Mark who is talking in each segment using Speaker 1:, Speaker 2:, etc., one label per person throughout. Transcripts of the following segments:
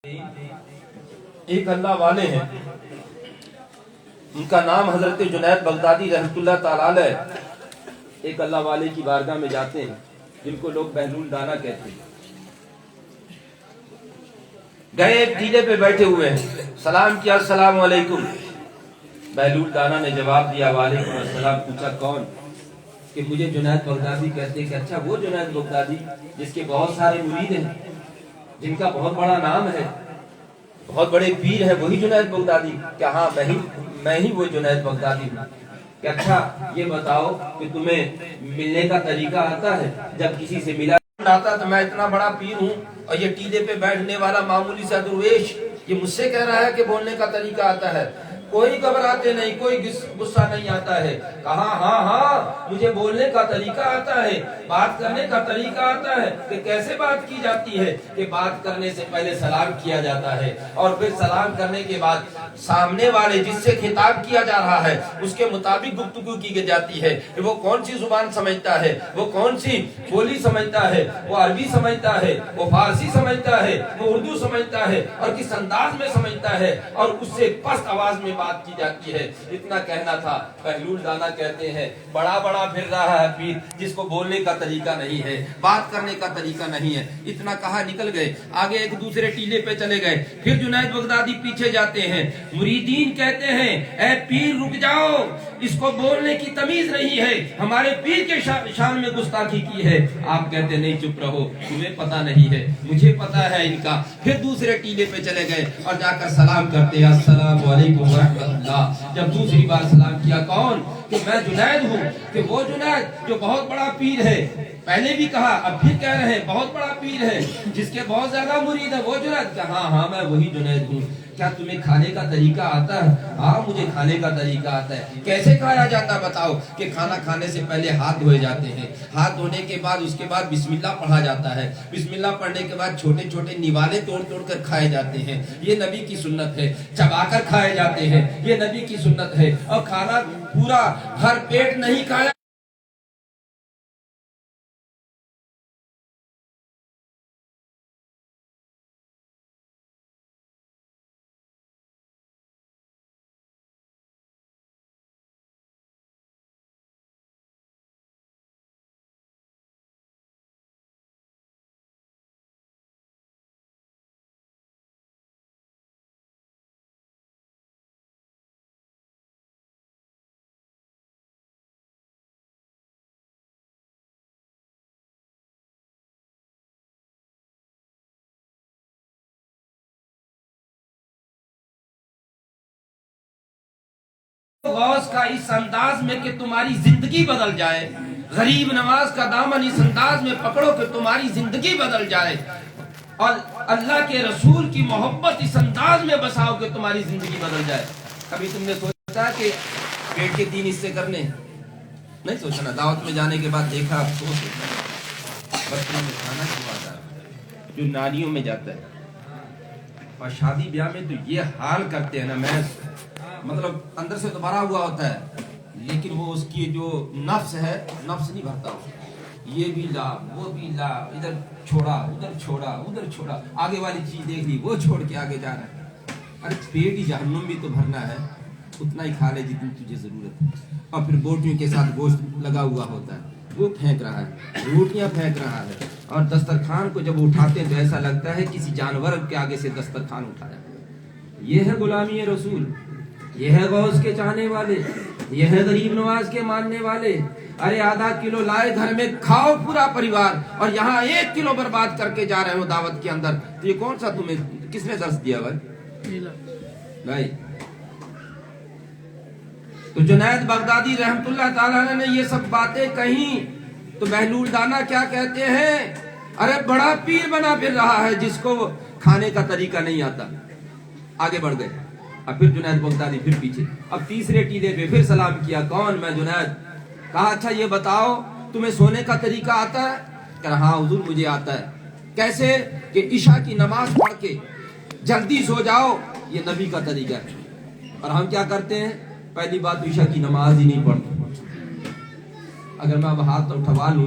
Speaker 1: ایک اللہ والے ہیں، ان کا نام حضرت جنید بغدادی رحمۃ اللہ تعالی علیہ۔ ایک اللہ والے کی بارگاہ میں جاتے ہیں جن کو لوگ بہلول دانا کہتے ہیں۔ گئے ایک ٹیلے پہ بیٹھے ہوئے ہیں، سلام کیا، السلام علیکم۔ بہلول دانا نے جواب دیا وعلیکم السلام۔ پوچھا کون؟ کہ مجھے جنید بغدادی کہتے ہیں۔ کہ اچھا وہ جنید بغدادی جس کے بہت سارے مرید ہیں، جن کا بہت بڑا نام ہے، بہت بڑے پیر ہیں، وہی جنید بغدادی؟ کہ ہاں میں ہی وہ جنید بغدادی ہوں۔ کہ اچھا یہ بتاؤ کہ تمہیں ملنے کا طریقہ آتا ہے؟ جب کسی سے ملا آتا تو میں اتنا بڑا پیر ہوں اور یہ ٹیلے پہ بیٹھنے والا معمولی سا درویش یہ مجھ سے کہہ رہا ہے کہ بولنے کا طریقہ آتا ہے۔ کوئی گھبراتے نہیں، کوئی غصہ نہیں آتا ہے۔ کہا ہاں مجھے بولنے کا طریقہ آتا ہے، بات کرنے کا طریقہ آتا ہے۔ کہ کیسے بات کی جاتی ہے؟ کہ بات کرنے سے پہلے سلام کیا جاتا ہے اور پھر سلام کرنے کے بعد سامنے والے جس سے خطاب کیا جا رہا ہے اس کے مطابق گفتگو کی جاتی ہے کہ وہ کون سی زبان سمجھتا ہے، وہ کون سی بولی سمجھتا ہے، وہ عربی سمجھتا ہے، وہ فارسی سمجھتا ہے، وہ اردو سمجھتا ہے اور کس انداز میں سمجھتا ہے، اور اس سے پست آواز میں بات کی جاتی ہے۔ اتنا کہنا تھا۔ بہلول دانا کہتے ہیں بڑا پھر رہا ہے پیر جس کو بولنے کا طریقہ نہیں ہے، بات کرنے کا طریقہ نہیں ہے۔ اتنا کہا نکل گئے، آگے ایک دوسرے ٹیلے پہ چلے گئے۔ پھر جنید بغدادی پیچھے جاتے ہیں، مریدین کہتے ہیں اے پیر رک جاؤ، اس کو بولنے کی تمیز نہیں ہے، ہمارے پیر کے شان میں گستاخی کی ہے۔ آپ کہتے نہیں چپ رہو، تمہیں پتہ نہیں ہے، مجھے پتہ ہے ان کا۔ پھر دوسرے ٹیلے پہ چلے گئے اور جا کر سلام کرتے ہیں، السلام علیکم ورحمۃ اللہ۔ جب دوسری بار سلام کیا، کون؟ کہ میں جنید ہوں۔ کہ وہ جنید جو بہت بڑا پیر ہے، پہلے بھی کہا اب پھر کہہ رہے ہیں بہت بڑا پیر ہے جس کے بہت زیادہ مرید ہے، وہ جنید؟ کہ ہاں میں وہی جنید ہوں۔ کیا تمہیں کھانے کا طریقہ آتا ہے؟ ہاں مجھے کھانے کا طریقہ آتا ہے۔ کیسے کھایا جاتا بتاؤ؟ کہ کھانا کھانے سے پہلے ہاتھ دھوئے جاتے ہیں، ہاتھ دھونے کے بعد اس کے بعد بسم اللہ پڑھا جاتا ہے، بسم اللہ پڑھنے کے بعد چھوٹے چھوٹے نوالے توڑ کر کھائے جاتے ہیں، یہ نبی کی سنت ہے۔ چبا کر کھائے جاتے ہیں، یہ نبی کی سنت ہے۔ اور کھانا پورا بھر پیٹ نہیں کھایا۔ غوث کا اس انداز میں کہ تمہاری زندگی بدل جائے، غریب نواز کا دامن اس انداز میں پکڑو کہ تمہاری زندگی بدل جائے، اور اللہ کے رسول کی محبت اس انداز میں بساؤ کہ تمہاری زندگی بدل جائے۔ کبھی تم نے سوچا کہ پیٹ کے 3 حصے کرنے؟ نہیں سوچنا۔ دعوت میں جانے کے بعد دیکھا افسوس بچوں میں کھانا کھوا جا رہا جو نالیوں میں جاتا ہے، اور شادی بیاہ میں تو یہ حال کرتے ہیں نا، میں مطلب اندر سے تو بھرا ہوا ہوتا ہے لیکن وہ اس کی جو نفس ہے، نفس نہیں بھرتا اس کا۔ یہ بھی لا، وہ بھی لا، ادھر چھوڑا، ادھر چھوڑا، ادھر چھوڑا، آگے والی چیز دیکھ لی، وہ چھوڑ کے آگے جا رہا ہے۔ ارے پیٹ ہی جہنم بھی تو بھرنا ہے، اتنا ہی کھا لے جتنی تجھے ضرورت ہے۔ اور پھر بوٹیوں کے ساتھ گوشت لگا ہوا ہوتا ہے، وہ پھینک رہا ہے، روٹیاں پھینک رہا ہے، اور دسترخوان کو جب اٹھاتے ہیں تو ایسا لگتا ہے کسی جانور کے آگے سے دسترخوان اٹھایا۔ یہ ہے غلامی رسول، یہ ہے غوث کے چاہنے والے، یہ ہے غریب نواز کے ماننے والے۔ ارے آدھا کلو لائے گھر میں کھاؤ پورا پریوار، اور یہاں 1 کلو برباد کر کے جا رہے ہو دعوت کے اندر، تو یہ کون سا تمہیں کس نے درس دیا بھائی؟ تو جنید بغدادی رحمت اللہ تعالیٰ نے یہ سب باتیں کہیں تو بہلول دانا کیا کہتے ہیں؟ ارے بڑا پیر بنا پھر رہا ہے جس کو کھانے کا طریقہ نہیں آتا۔ آگے بڑھ گئے، اب پھر جنید بغدادی پھر پیچھے، اب تیسرے ٹیلے پہ پھر سلام کیا، کون؟ میں جنید۔ کہا اچھا یہ بتاؤ تمہیں سونے کا طریقہ آتا ہے؟ کہا ہاں حضور مجھے آتا ہے۔ کیسے؟ کہ عشاء کی نماز پڑھ کے جلدی سو جاؤ، یہ نبی کا طریقہ ہے۔ اور ہم کیا کرتے ہیں؟ پہلی بات عشاء کی نماز ہی نہیں پڑھتے۔ اگر میں اب ہاتھ اٹھوا لوں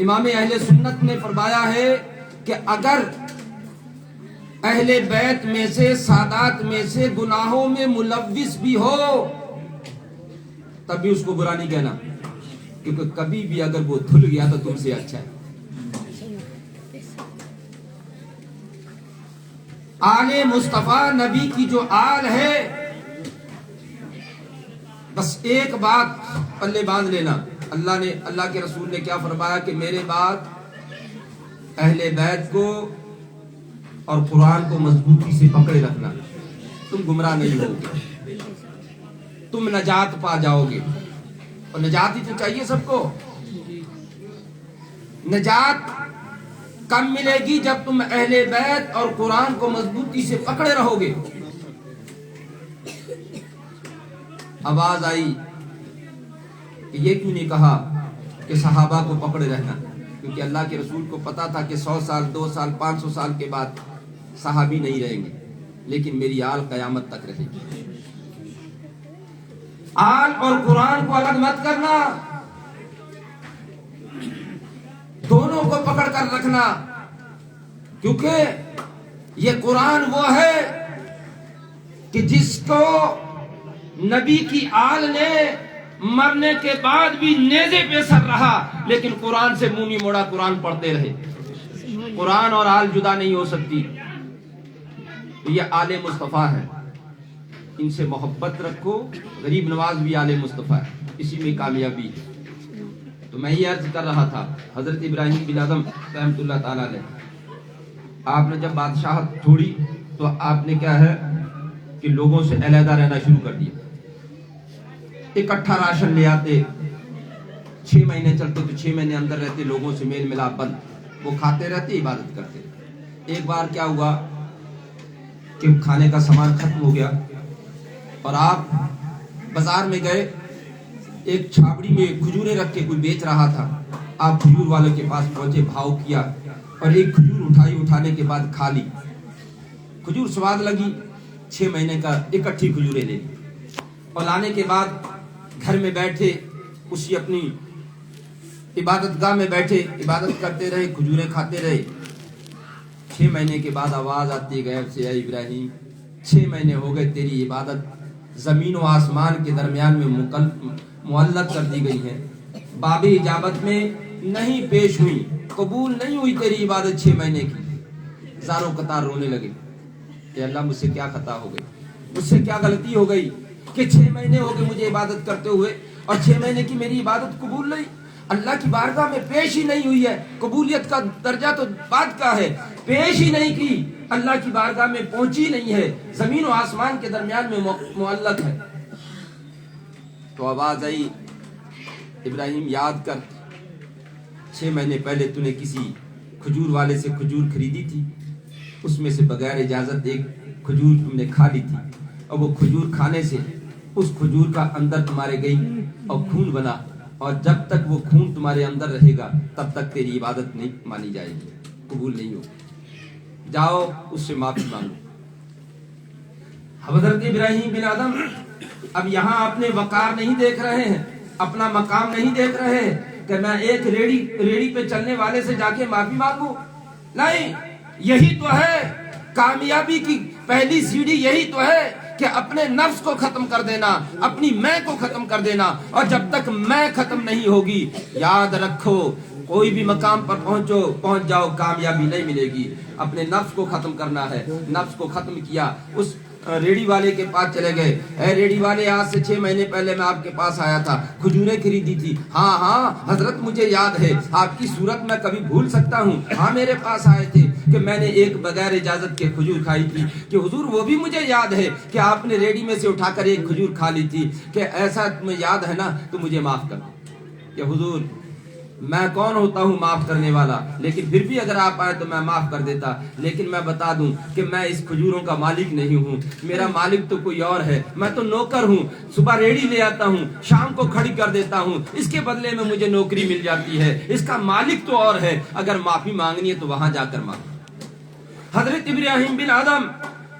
Speaker 1: امام اہل سنت نے فرمایا ہے کہ اگر اہل بیت میں سے سادات میں سے گناہوں میں ملوث بھی ہو تب بھی اس کو برا نہیں کہنا، کیونکہ کبھی بھی اگر وہ دھل گیا تو تم سے اچھا ہے۔ آل مصطفیٰ نبی کی جو آل ہے، بس ایک بات پلے باندھ لینا، اللہ کے رسول نے کیا فرمایا کہ میرے بعد اہل بیت کو اور قرآن کو مضبوطی سے پکڑے رکھنا، تم گمراہ نہیں ہوگے، تم نجات پا جاؤ گے۔ اور نجات ہی تو چاہیے سب کو۔ نجات کم ملے گی جب تم اہل بیت اور قرآن کو مضبوطی سے پکڑے رہو گے۔ آواز آئی کہ یہ کیوں نہیں کہا کہ صحابہ کو پکڑے رہنا، کیونکہ اللہ کے رسول کو پتا تھا کہ 100 سال 2 سال 500 سال کے بعد صحابی نہیں رہیں گے، لیکن میری آل قیامت تک رہے گی۔ آل اور قرآن کو الگ مت کرنا، دونوں کو پکڑ کر رکھنا، کیونکہ یہ قرآن وہ ہے کہ جس کو نبی کی آل نے مرنے کے بعد بھی نیزے پہ سر رہا، لیکن قرآن سے منہ نہیں موڑا، قرآن پڑھتے رہے۔ قرآن اور آل جدا نہیں ہو سکتی۔ یہ آل مصطفیٰ ہے، ان سے محبت رکھو۔ غریب نواز بھی آل مصطفیٰ ہے، اسی میں کامیابی ہے۔ تو میں یہ عرض کر رہا تھا، حضرت ابراہیم بن آدم رحمۃ اللہ تعالیٰ علیہ، آپ نے جب بادشاہت چھوڑی تو آپ نے کیا ہے کہ لوگوں سے علیحدہ رہنا شروع کر دیا۔ اکٹھا راشن لے آتے، 6 مہینے چلتے تو 6 مہینے اندر رہتے، لوگوں سے میل ملاپ بند، وہ کھاتے رہتے، عبادت کرتے۔ ایک بار کیا ہوا کہ کھانے کا سامان ختم ہو گیا اور آپ بازار میں گئے، ایک چھابڑی میں کھجوریں رکھ کے کوئی بیچ رہا تھا، آپ کھجور والے کے پاس پہنچے، بھاؤ کیا اور ایک کھجور اٹھائی، اٹھانے کے بعد کھا لی۔ کھجور سواد لگی، 6 مہینے کا اکٹھی کھجوریں لے لی اور لانے کے بعد گھر میں بیٹھے، اسی اپنی عبادت گاہ میں بیٹھے عبادت کرتے رہے، کھجوریں کھاتے رہے۔ 6 مہینے کے بعد آواز آتی غیب سے، اے ابراہیم 6 مہینے ہو گئے تیری عبادت زمین و آسمان کے درمیان میں معلق کر دی گئی ہے، باب اجابت میں نہیں پیش ہوئی، قبول نہیں ہوئی تیری عبادت 6 مہینے کی۔ زاروں قطار رونے لگے کہ اللہ مجھ سے کیا خطا ہو گئی، مجھ سے کیا غلطی ہو گئی کہ 6 مہینے ہو گئے مجھے عبادت کرتے ہوئے اور 6 مہینے کی میری عبادت قبول نہیں، اللہ کی بارگاہ میں پیش ہی نہیں ہوئی ہے۔ قبولیت کا درجہ تو بات کا ہے، پیش ہی نہیں کی، اللہ کی بارگاہ میں پہنچی نہیں ہے، زمین و آسمان کے درمیان میں معلق ہے۔ تو آواز آئی، ابراہیم یاد کر 6 مہینے پہلے تو نے کسی کھجور والے سے کھجور خریدی تھی، اس میں سے بغیر اجازت ایک کھجور تم نے کھا لی تھی، اور وہ کھجور کھانے سے اس کھجور کا اندر تمہارے گئی اور خون بنا، اور جب تک وہ خون تمہارے اندر رہے گا تب تک تیری عبادت نہیں مانی جائے گی، قبول نہیں ہوگی، جاؤ اس سے معافی مانگو۔ حضرت ابراہیم بن آدم اب یہاں اپنے وقار نہیں دیکھ رہے ہیں، اپنا مقام نہیں دیکھ رہے ہیں کہ میں ایک ریڑی پہ چلنے والے سے جا کے معافی مانگوں، نہیں، یہی تو ہے کامیابی کی پہلی سیڑھی، یہی تو ہے کہ اپنے نفس کو ختم کر دینا، اپنی میں کو ختم کر دینا، اور جب تک میں ختم نہیں ہوگی، یاد رکھو کوئی بھی مقام پر پہنچ جاؤ، کامیابی نہیں ملے گی۔ اپنے نفس کو ختم کرنا ہے، نفس کو ختم کیا، اس ریڑی والے کے پاس چلے گئے، اے ریڑی والے آج سے 6 مہینے پہلے میں آپ کے پاس آیا تھا، کھجوریں خریدی تھی، ہاں حضرت مجھے یاد ہے، آپ کی صورت میں کبھی بھول سکتا ہوں، ہاں میرے پاس آئے تھے کہ میں نے ایک بغیر اجازت کے کھجور کھائی تھی، کہ حضور وہ بھی مجھے یاد ہے کہ آپ نے ریڑی میں سے اٹھا کر ایک کھجور کھا لی تھی، کہ ایسا تمہیں یاد ہے نا تو مجھے معاف کر دو۔ کہ حضور میں کون ہوتا ہوں معاف کرنے والا، لیکن پھر بھی اگر آپ آئے تو میں معاف کر دیتا، لیکن میں بتا دوں کہ میں اس کھجوروں کا مالک نہیں ہوں، میرا مالک تو کوئی اور ہے، میں تو نوکر ہوں، صبح ریڑی لے آتا ہوں، شام کو کھڑی کر دیتا ہوں، اس کے بدلے میں مجھے نوکری مل جاتی ہے، اس کا مالک تو اور ہے، اگر معافی مانگنی ہے تو وہاں جا کر مانگو۔ حضرت ابراہیم بن آدم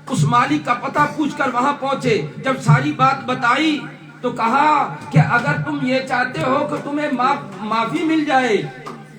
Speaker 1: اس مالک کا پتہ پوچھ کر وہاں پہنچے، جب ساری بات بتائی تو کہا کہ اگر تم یہ چاہتے ہو کہ تمہیں معافی مل جائے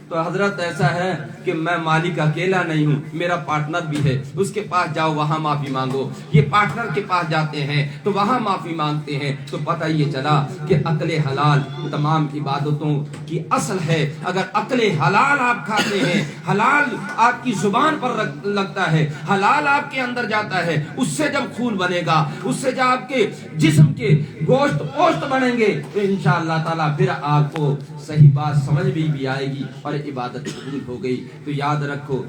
Speaker 1: تو حضرت ایسا ہے کہ میں مالک اکیلا نہیں ہوں، میرا پارٹنر بھی ہے، اس کے پاس جاؤ وہاں معافی مانگو۔ یہ پارٹنر کے پاس جاتے ہیں تو وہاں معافی مانگتے ہیں۔ تو پتہ یہ چلا کہ عقل حلال تمام عبادتوں کی اصل ہے۔ اگر عقل حلال آپ کھاتے ہیں، حلال آپ کی زبان پر لگتا ہے، حلال آپ کے اندر جاتا ہے، اس سے جب خون بنے گا، اس سے جب آپ کے جسم کے گوشت پوشت بنیں گے تو انشاءاللہ تعالیٰ پھر آپ کو صحیح بات سمجھ بھی آئے گی اور عبادت قبول ہو گئی۔ تو یاد رکھو،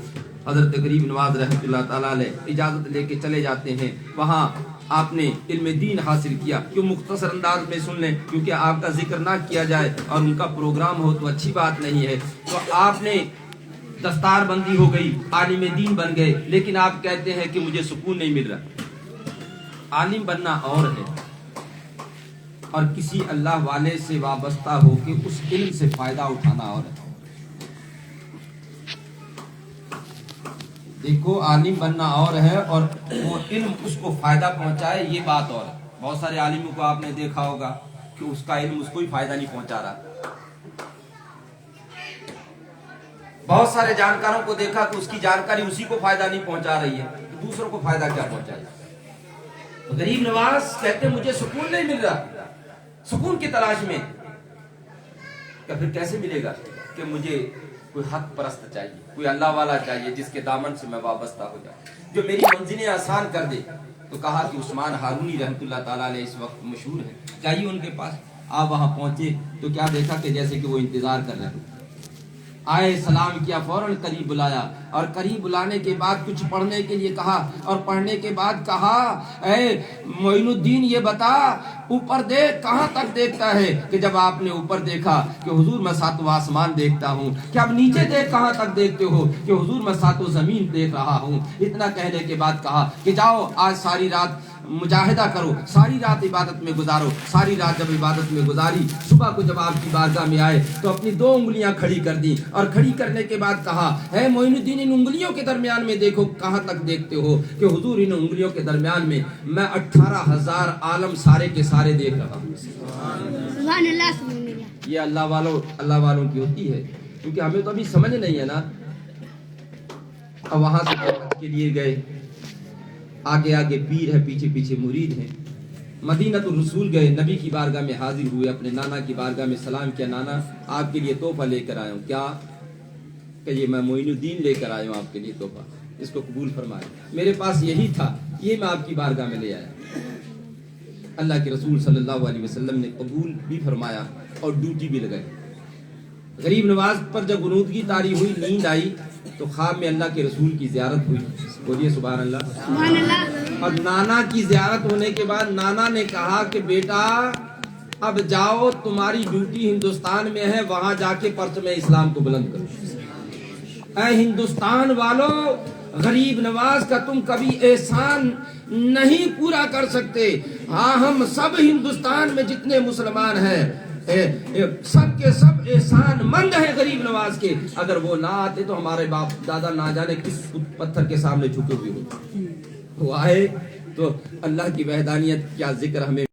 Speaker 1: حضرت غریب نواز رحمۃ اللہ تعالیٰ علیہ اجازت لے کے چلے جاتے ہیں، وہاں آپ نے علم دین حاصل کیا۔ کیوں مختصر انداز میں سن لیں، کیونکہ آپ کا ذکر نہ کیا جائے اور ان کا پروگرام ہو تو اچھی بات نہیں ہے۔ تو آپ نے دستار بندی ہو گئی، عالم دین بن گئے، لیکن آپ کہتے ہیں کہ مجھے سکون نہیں مل رہا۔ عالم بننا اور ہے اور کسی اللہ والے سے وابستہ ہو کے اس علم سے فائدہ اٹھانا اور ہے۔ دیکھو، عالم بننا اور ہے اور وہ علم اس کو فائدہ پہنچائے یہ بات اور ہے۔ بہت سارے عالموں کو آپ نے دیکھا ہوگا کہ اس کا علم اس کو ہی فائدہ نہیں پہنچا رہا۔ بہت سارے جانکاروں کو دیکھا کہ اس کی جانکاری اسی کو فائدہ نہیں پہنچا رہی ہے، دوسروں کو فائدہ کیا پہنچائے۔ غریب نواز کہتے مجھے سکون نہیں مل رہا، سکون کی تلاش میں۔ کہ پھر کیسے ملے گا؟ کہ مجھے کوئی حق پرست چاہیے، کوئی اللہ والا چاہیے جس کے دامن سے میں وابستہ ہو جاؤں، جو میری منزلیں آسان کر دے۔ تو کہا کہ عثمان ہارونی رحمۃ اللہ تعالیٰ علیہ اس وقت مشہور ہے، جائیے ان کے پاس۔ آپ وہاں پہنچے تو کیا دیکھا کہ جیسے کہ وہ انتظار کر رہے ہیں۔ آئے، سلام کیا، فوراً قریب بلایا اور قریب بلانے کے بعد کچھ پڑھنے کے لیے کہا اور پڑھنے کے بعد کہا، اے معین الدین یہ بتا، اوپر دیکھ، کہاں تک دیکھتا ہے؟ کہ جب آپ نے اوپر دیکھا کہ حضور میں ساتوں آسمان دیکھتا ہوں۔ کہ اب نیچے دیکھ، کہاں تک دیکھتے ہو؟ کہ حضور میں ساتوں زمین دیکھ رہا ہوں۔ اتنا کہنے کے بعد کہا کہ جاؤ آج ساری رات مجاہدہ کرو، ساری رات عبادت میں گزارو۔ ساری رات جب عبادت میں گزاری، صبح کو جب آپ کی بارگاہ میں آئے تو اپنی 2 انگلیاں کھڑی کر دی اور کھڑی کرنے کے بعد کہا، اے معین الدین ان انگلیوں کے درمیان میں دیکھو، کہاں تک دیکھتے ہو؟ کہ حضور ان انگلیوں کے درمیان میں 18,000 عالم سارے کے سارے دیکھ رہا ہوں۔
Speaker 2: سبحان اللہ، سبحان اللہ۔
Speaker 1: یہ اللہ والوں کی ہوتی ہے، کیونکہ ہمیں تو ابھی سمجھ نہیں ہے نا۔ اب وہاں سے کے لیے گئے، آگے آگے پیر ہے، پیچھے پیچھے مرید ہیں۔ مدینہ الرسول گئے، نبی کی بارگاہ میں حاضر ہوئے، اپنے نانا کی بارگاہ میں سلام کیا، نانا آپ کے لیے تحفہ لے کر آیا ہوں۔ کیا؟ کہ یہ میں معین الدین لے کر آیا ہوں آپ کے لیے تحفہ، اس کو قبول فرمائے۔ میرے پاس یہی تھا، یہ میں آپ کی بارگاہ میں لے آیا۔ اللہ کے رسول صلی اللہ علیہ وسلم نے قبول بھی فرمایا اور ڈیوٹی بھی لگائی۔ غریب نواز پر جب غنودگی طاری ہوئی، نیند آئی تو خواب میں اللہ کے رسول کی زیارت ہوئی۔ بولیے سبحان اللہ۔
Speaker 2: سبحان اللہ۔
Speaker 1: اور نانا کی زیارت ہونے کے بعد نانا نے کہا کہ بیٹا اب جاؤ، تمہاری ڈیوٹی ہندوستان میں ہے، وہاں جا کے پرچم اسلام کو بلند کرو۔ اے ہندوستان والو، غریب نواز کا تم کبھی احسان نہیں پورا کر سکتے۔ ہاں، ہم سب ہندوستان میں جتنے مسلمان ہیں سب کے سب احسان مند ہیں غریب نواز کے۔ اگر وہ نہ آتے تو ہمارے باپ دادا نہ جانے کس پتھر کے سامنے جھکے ہوئے ہوتے۔ وہ آئے تو اللہ کی وحدانیت کیا ذکر ہمیں